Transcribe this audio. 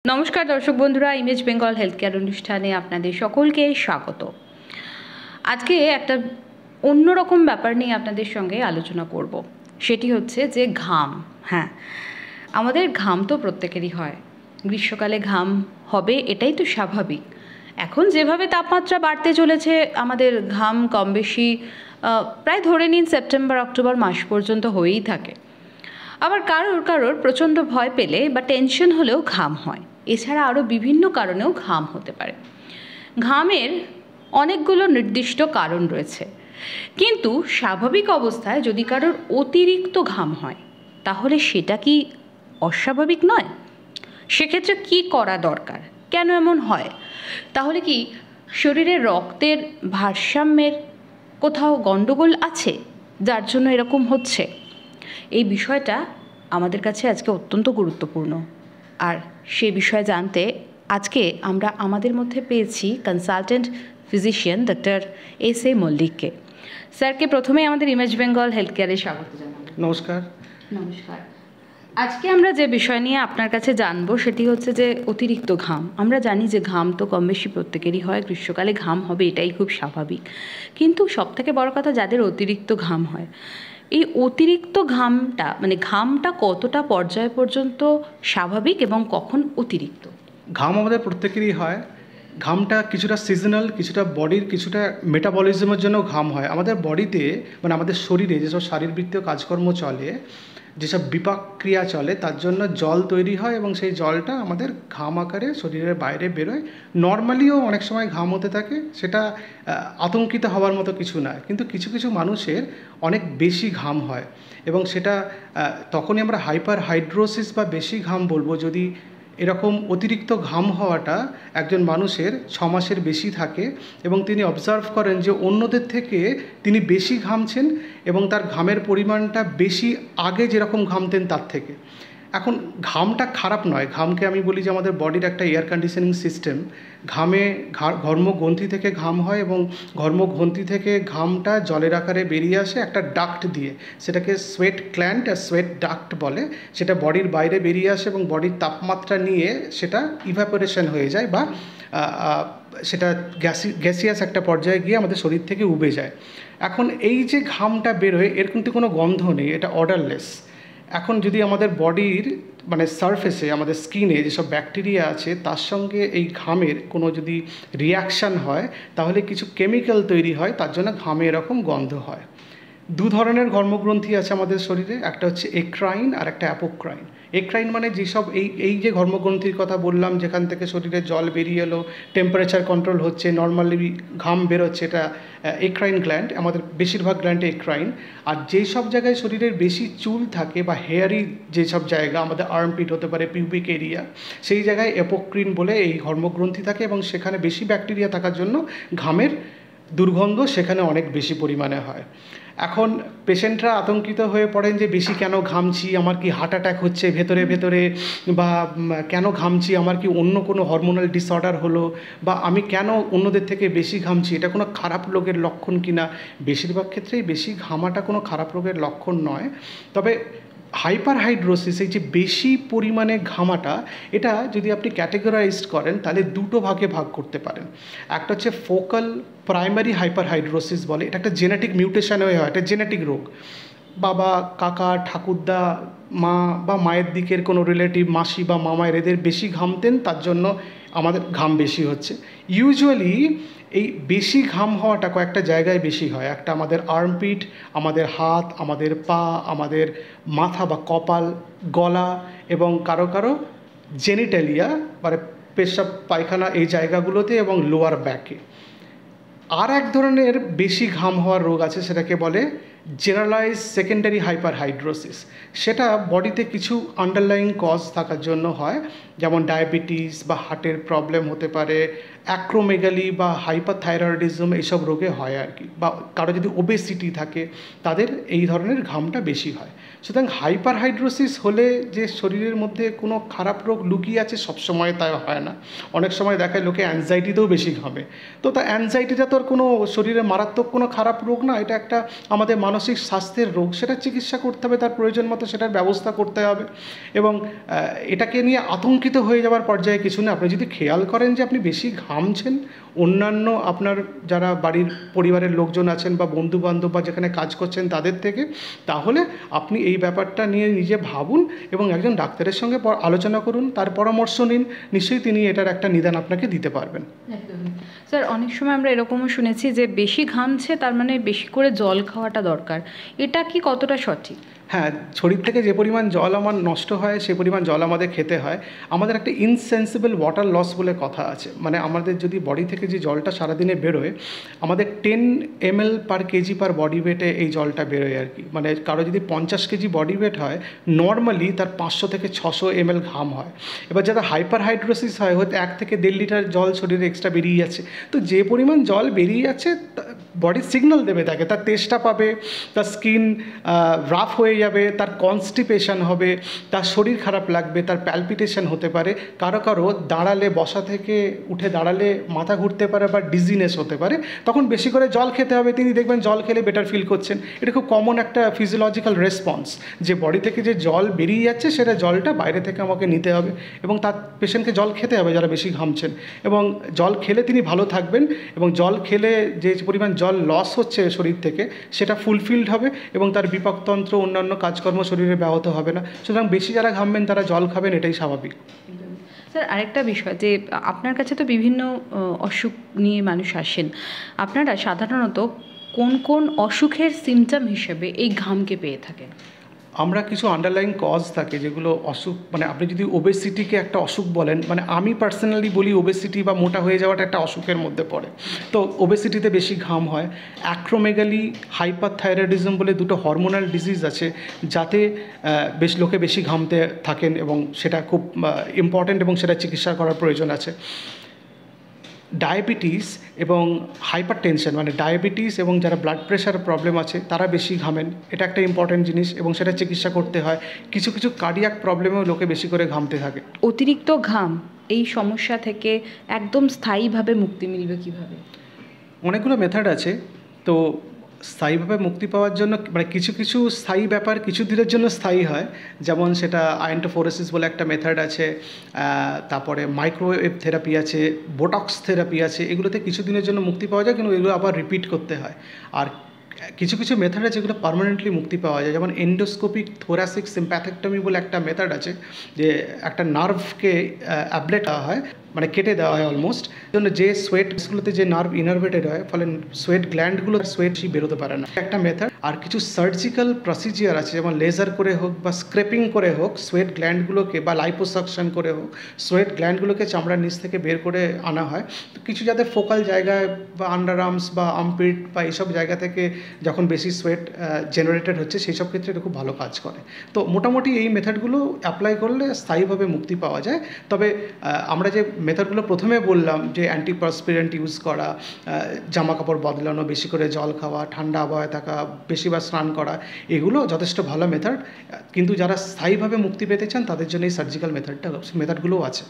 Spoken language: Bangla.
নমস্কার দর্শক বন্ধুরা, ইমেজ বেঙ্গল হেলথ কেয়ার অনুষ্ঠানে আপনাদের সকলকে স্বাগত। আজকে একটা অন্যরকম ব্যাপার নিয়ে আপনাদের সঙ্গে আলোচনা করব। সেটি হচ্ছে যে ঘাম। হ্যাঁ, আমাদের ঘাম তো প্রত্যেকেরই হয়। গ্রীষ্মকালে ঘাম হবে, এটাই তো স্বাভাবিক। এখন যেভাবে তাপমাত্রা বাড়তে চলেছে, আমাদের ঘাম কম বেশি প্রায় ধরে নিন সেপ্টেম্বর অক্টোবর মাস পর্যন্ত হয়েই থাকে। আবার কারোর প্রচণ্ড ভয় পেলে বা টেনশন হলেও ঘাম হয়। এছাড়া আরও বিভিন্ন কারণেও ঘাম হতে পারে। ঘামের অনেকগুলো নির্দিষ্ট কারণ রয়েছে, কিন্তু স্বাভাবিক অবস্থায় যদি কারোর অতিরিক্ত ঘাম হয় তাহলে সেটা কি অস্বাভাবিক নয়? সেক্ষেত্রে কি করা দরকার, কেন এমন হয়? তাহলে কি শরীরের রক্তের ভারসাম্যের কোথাও গণ্ডগোল আছে যার জন্য এরকম হচ্ছে? এই বিষয়টা আমাদের কাছে আজকে অত্যন্ত গুরুত্বপূর্ণ। আর সেই বিষয়ে জানতে আজকে আমরা আমাদের মধ্যে পেয়েছি কনসালটেন্ট ফিজিশিয়ান ডক্টর এস.এ. মল্লিককে। স্যারকে প্রথমেই আমাদের ইমেজ বেঙ্গল হেলথ কেয়ারে স্বাগত জানাবো। নমস্কার। নমস্কার। আজকে আমরা যে বিষয় নিয়ে আপনার কাছে জানবো সেটি হচ্ছে যে অতিরিক্ত ঘাম। আমরা জানি যে ঘাম তো কম বেশি প্রত্যেকেরই হয়, গ্রীষ্মকালে ঘাম হবে এটাই খুব স্বাভাবিক। কিন্তু সবথেকে বড় কথা, যাদের অতিরিক্ত ঘাম হয়, এই অতিরিক্ত ঘামটা ঘামটা কতটা পর্যায় পর্যন্ত স্বাভাবিক এবং কখন অতিরিক্ত? ঘাম আমাদের প্রত্যেকেরই হয়। ঘামটা কিছুটা সিজনাল, কিছুটা বডির কিছুটা মেটাবলিজমের জন্য ঘাম হয়। আমাদের বডিতে আমাদের শরীরে যেসব শারীরবৃত্তীয় কাজকর্ম চলে, যেসব বিপাক ক্রিয়া চলে, তার জন্য জল তৈরি হয় এবং সেই জলটা আমাদের ঘাম আকারে শরীরের বাইরে বেরোয়। নর্মালিও অনেক সময় ঘাম হতে থাকে, সেটা আতঙ্কিত হওয়ার মতো কিছু নয়। কিন্তু কিছু কিছু মানুষের অনেক বেশি ঘাম হয় এবং সেটা তখনই আমরা হাইপার হাইড্রোসিস বা বেশি ঘাম বলবো, যদি এরকম অতিরিক্ত ঘাম হওয়াটা একজন মানুষের 6 মাসের বেশি থাকে এবং তিনি অবজার্ভ করেন যে অন্যদের থেকে তিনি বেশি ঘামছেন এবং তার ঘামের পরিমাণটা বেশি আগে যেরকম ঘামতেন তার থেকে। এখন ঘামটা খারাপ নয়, ঘামকে আমি বলি যে আমাদের বডির একটা এয়ার কন্ডিশনিং সিস্টেম। ঘামে ঘর্মগ্রন্থি থেকে ঘাম হয় এবং ঘর্মগ্রন্থি থেকে ঘামটা জলের আকারে বেরিয়ে আসে একটা ডাক্ট দিয়ে, সেটাকে সোয়েট গ্ল্যান্ড আর সোয়েট ডাক্ট বলে। সেটা বডির বাইরে বেরিয়ে আসে এবং বডির তাপমাত্রা নিয়ে সেটা ইভাপোরেশন হয়ে যায় বা সেটা গ্যাসিয়াস একটা পর্যায়ে গিয়ে আমাদের শরীর থেকে উবে যায়। এখন এই যে ঘামটা বেরোয়, এর কিন্তু কোনো গন্ধ নেই, এটা অর্ডারলেস। এখন যদি আমাদের বডির সারফেসে, আমাদের স্কিনে যেসব ব্যাকটেরিয়া আছে তার সঙ্গে এই ঘামের কোনো যদি রিয়াকশান হয়, তাহলে কিছু কেমিক্যাল তৈরি হয়, তার জন্য ঘামে এরকম গন্ধ হয়। দু ধরনের ঘর্মগ্রন্থি আছে আমাদের শরীরে, একটা হচ্ছে এক্রাইন আর একটা অ্যাপোক্রাইন। এক্রাইন যেসব এই যে ঘর্মগ্রন্থির কথা বললাম, যেখান থেকে শরীরে জল বেরিয়ে এলো, টেম্পারেচার কন্ট্রোল হচ্ছে, নর্মালি ঘাম বেরোচ্ছে, এটা এক্রাইন গ্ল্যান্ড। আমাদের বেশিরভাগ গ্ল্যান্ডে এক্রাইন। আর যেই সব জায়গায় শরীরের বেশি চুল থাকে বা হেয়ারি যেসব জায়গা, আমাদের আর্মপিট হতে পারে, পিউবিক এরিয়া, সেই জায়গায় অ্যাপোক্রিন বলে এই ঘর্মগ্রন্থি থাকে এবং সেখানে বেশি ব্যাকটেরিয়া থাকার জন্য ঘামের দুর্গন্ধ সেখানে অনেক বেশি পরিমাণে হয়। এখন পেশেন্টরা আতঙ্কিত হয়ে পড়েন যে বেশি কেন ঘামছি, আমার কি হার্ট অ্যাটাক হচ্ছে ভেতরে ভেতরে, বা কেন ঘামছি, আমার কি অন্য কোনো হরমোনাল ডিসঅর্ডার হলো, বা আমি কেন অন্যদের থেকে বেশি ঘামছি, এটা কোনো খারাপ রোগের লক্ষণ কিনা? বেশিরভাগ ক্ষেত্রেই বেশি ঘামাটা কোনো খারাপ রোগের লক্ষণ নয়। তবে হাইপার হাইড্রোসিস, এই যে বেশি পরিমাণে ঘামাটা, এটা যদি আপনি ক্যাটেগরাইজড করেন তাহলে দুটো ভাগে ভাগ করতে পারেন। একটা হচ্ছে ফোকাল প্রাইমারি হাইপার হাইড্রোসিস বলে, এটা একটা জেনেটিক মিউটেশন হয়ে হয়, এটা জেনেটিক রোগ। বাবা, কাকা, ঠাকুরদা, মা বা মায়ের দিকের কোনো রিলেটিভ, মাসি বা মামায়ের, এদের বেশি ঘামতেন, তার জন্য আমাদের ঘাম বেশি হচ্ছে। ইউজুয়ালি এই বেশি ঘাম হওয়াটা কয়েকটা জায়গায় বেশি হয়। একটা আমাদের আর্মপিট, আমাদের হাত, আমাদের পা, আমাদের মাথা বা কপাল, গলা এবং কারো কারো জেনিটালিয়া পেশাব পায়খানা, এই জায়গাগুলোতে এবং লোয়ার ব্যাকে। আর এক ধরনের বেশি ঘাম হওয়ার রোগ আছে, সেটাকে বলে জেনারেলাইজ সেকেন্ডারি হাইপার হাইড্রোসিস। সেটা বডিতে কিছু আন্ডারলাইং কজ থাকার জন্য হয়, যেমন ডায়াবেটিস বা হার্টের প্রবলেম হতে পারে, অ্যাক্রোমেগালি বা হাইপারথাইরয়েডিজম, এইসব রোগে হয় আর কি। বা কারো যদি ওবেসিটি থাকে, তাদের এই ধরনের ঘামটা বেশি হয়। সুতরাং হাইপারহাইড্রোসিস হলে যে শরীরের মধ্যে কোনো খারাপ রোগ লুকিয়ে আছে সবসময় তাই হয় না। অনেক সময় দেখায় লোকে অ্যাংজাইটিতেও বেশি ঘামে। তো তা অ্যাংজাইটিটা তো আর কোনো শরীরে মারাত্মক কোনো খারাপ রোগ না, এটা একটা আমাদের মানসিক স্বাস্থ্যের রোগ। সেটা চিকিৎসা করতে হবে, তার প্রয়োজন মতো সেটার ব্যবস্থা করতে হবে। এবং এটাকে নিয়ে আতঙ্কিত হয়ে যাওয়ার পর্যায়ে কিছু না। আপনি যদি খেয়াল করেন যে আপনি বেশি ঘামছেন অন্যান্য আপনার যারা বাড়ির পরিবারের লোকজন আছেন বা বন্ধুবান্ধব বা যেখানে কাজ করছেন তাদের থেকে, তাহলে আপনি এই ব্যাপারটা নিয়ে নিজে ভাবুন এবং একজন ডাক্তারের সঙ্গে আলোচনা করুন, তার পরামর্শ নিন। নিশ্চয়ই তিনি এটার একটা নিদান আপনাকে দিতে পারবেন। স্যার, অনেক সময় আমরা এরকমও শুনেছি যে বেশি ঘামছে তার মানে বেশি করে জল খাওয়াটা দরকার, এটা কি কতটা সঠিক? হ্যাঁ, শরীর থেকে যে পরিমাণ জল আমার নষ্ট হয় সে পরিমাণ জল আমাদের খেতে হয়। আমাদের একটা ইনসেন্সিবল ওয়াটার লস বলে কথা আছে, মানে আমাদের যদি বডি থেকে যে জলটা সারাদিনে বেরোয়, আমাদের 10 ml পার কেজি পার বডি ওয়েটে এই জলটা বেরোয় আর কি। মানে কারো যদি 50 কেজি বডি ওয়েট হয়, নর্মালি তার 500 থেকে 600 ml ঘাম হয়। এবার যারা হাইপারহাইড্রোসিস হয়, হয়তো 1 থেকে 1.5 লিটার জল শরীরে এক্সট্রা বেরিয়ে যাচ্ছে। তো যে পরিমাণ জল বেরিয়ে যাচ্ছে বডি সিগন্যাল দেবে তাকে, তার তেষ্টা পাবে, তার স্কিন রাফ হয়ে যাবে, তার কনস্টিপেশন হবে, তার শরীর খারাপ লাগবে, তার প্যালপিটেশন হতে পারে, কারো কারো দাঁড়ালে বসা থেকে উঠে দাঁড়ালে মাথা ঘুরতে পারে বা ডিজিনেস হতে পারে। তখন বেশি করে জল খেতে হবে, তিনি দেখবেন জল খেলে বেটার ফিল করছেন। এটা খুব কমন একটা ফিজিওলজিক্যাল রেসপন্স, যে বডি থেকে যে জল বেরিয়ে যাচ্ছে সেটা জলটা বাইরে থেকে আমাকে নিতে হবে এবং তার পেশেন্টকে জল খেতে হবে যারা বেশি ঘামছেন। এবং জল খেলে তিনি ভালো থাকবেন এবং জল খেলে যে পরিমাণ জল লস হচ্ছে শরীর থেকে সেটা ফুলফিলড হবে এবং তার বিপাকতন্ত্র অন্যান্য কাজকর্ম শরীরে ব্যাহত হবে না। সুতরাং বেশি যারা ঘামবেন তারা জল খাবেন, এটাই স্বাভাবিক। স্যার, আরেকটা বিষয় যে আপনার কাছে তো বিভিন্ন অসুখ নিয়ে মানুষ আসেন, আপনারা সাধারণত কোন কোন অসুখের সিমটম হিসেবে এই ঘামকে পেয়ে থাকেন? আমরা কিছু আন্ডারলাইং কজ থাকে যেগুলো অসুখ, মানে আপনি যদি ওবেসিটিকে একটা অসুখ বলেন, মানে আমি পার্সোনালি বলি ওবেসিটি বা মোটা হয়ে যাওয়াটা একটা অসুখের মধ্যে পড়ে। তো ওবেসিটিতে বেশি ঘাম হয়। অ্যাক্রোমেগালি, হাইপারথাইরয়েডিজম বলে দুটো হরমোনাল ডিজিজ আছে যাতে বেশ লোকে বেশি ঘামতে থাকেন এবং সেটা খুব ইম্পর্ট্যান্ট এবং সেটা চিকিৎসা করার প্রয়োজন আছে। ডায়াবেটিস এবং হাইপারটেনশন, মানে ডায়াবেটিস এবং যারা ব্লাড প্রেশার প্রবলেম আছে তারা বেশি ঘামেন, এটা একটা ইম্পর্ট্যান্ট জিনিস এবং সেটা চিকিৎসা করতে হয়। কিছু কিছু কার্ডিয়াক প্রবলেমেও লোকে বেশি করে ঘামতে থাকে। অতিরিক্ত ঘাম এই সমস্যা থেকে একদম স্থায়ীভাবে মুক্তি মিলবে কিভাবে? অনেকগুলো মেথড আছে। তো স্থায়ীভাবে মুক্তি পাওয়ার জন্য মানে কিছু কিছু স্থায়ী ব্যাপার কিছু দিনের জন্য স্থায়ী হয়, যেমন সেটা আয়োন্টোফোরেসিস বলে একটা মেথড আছে, তারপরে মাইক্রোওয়েভ থেরাপি আছে, বোটক্স থেরাপি আছে। এগুলোতে কিছু দিনের জন্য মুক্তি পাওয়া যায়, কিন্তু এগুলো আবার রিপিট করতে হয়। আর কিছু কিছু মেথড আছে যেগুলো পার্মানেন্টলি মুক্তি পাওয়া যায়, যেমন এন্ডোস্কোপিক থোরাসিক সিম্প্যাথেক্টমি বলে একটা মেথড আছে, যে একটা নার্ভকে অ্যাবলেট দেওয়া হয়, মানে কেটে দেওয়া হয় অলমোস্ট, জন্য যে সোয়েটগুলোতে যে নার্ভ ইনারভেটেড হয়, ফলে সোয়েট গ্ল্যান্ডগুলো সোয়েট বেরোতে পারে না, একটা মেথড। আর কিছু সার্জিক্যাল প্রসিজিয়ার আছে, যেমন লেজার করে হোক বা স্ক্রেপিং করে হোক সোয়েট গ্ল্যান্ডগুলোকে, বা লাইপোসাকশন করে হোক সোয়েট গ্ল্যান্ডগুলোকে চামড়ার নিচ থেকে বের করে আনা হয়। তো কিছু যাদের ফোকাল জায়গায় বা আন্ডার আর্মস বা আর্মপিট বা এইসব জায়গা থেকে যখন বেশি সোয়েট জেনারেটেড হচ্ছে সেই সব ক্ষেত্রে এটা খুব ভালো কাজ করে। তো মোটামুটি এই মেথডগুলো অ্যাপ্লাই করলে স্থায়ীভাবে মুক্তি পাওয়া যায়। তবে আমরা যে মেথডগুলো প্রথমে বললাম, যে অ্যান্টিপারস্পিরেন্ট ইউজ করা, জামা কাপড় বদলানো, বেশি করে জল খাওয়া, ঠান্ডা আবহাওয়ায় থাকা, বেশিবার স্নান করা, এগুলো যথেষ্ট ভালো মেথড। কিন্তু যারা স্থায়ীভাবে মুক্তি পেতে চান তাদের জন্য এই সার্জিক্যাল মেথডগুলোও আছে।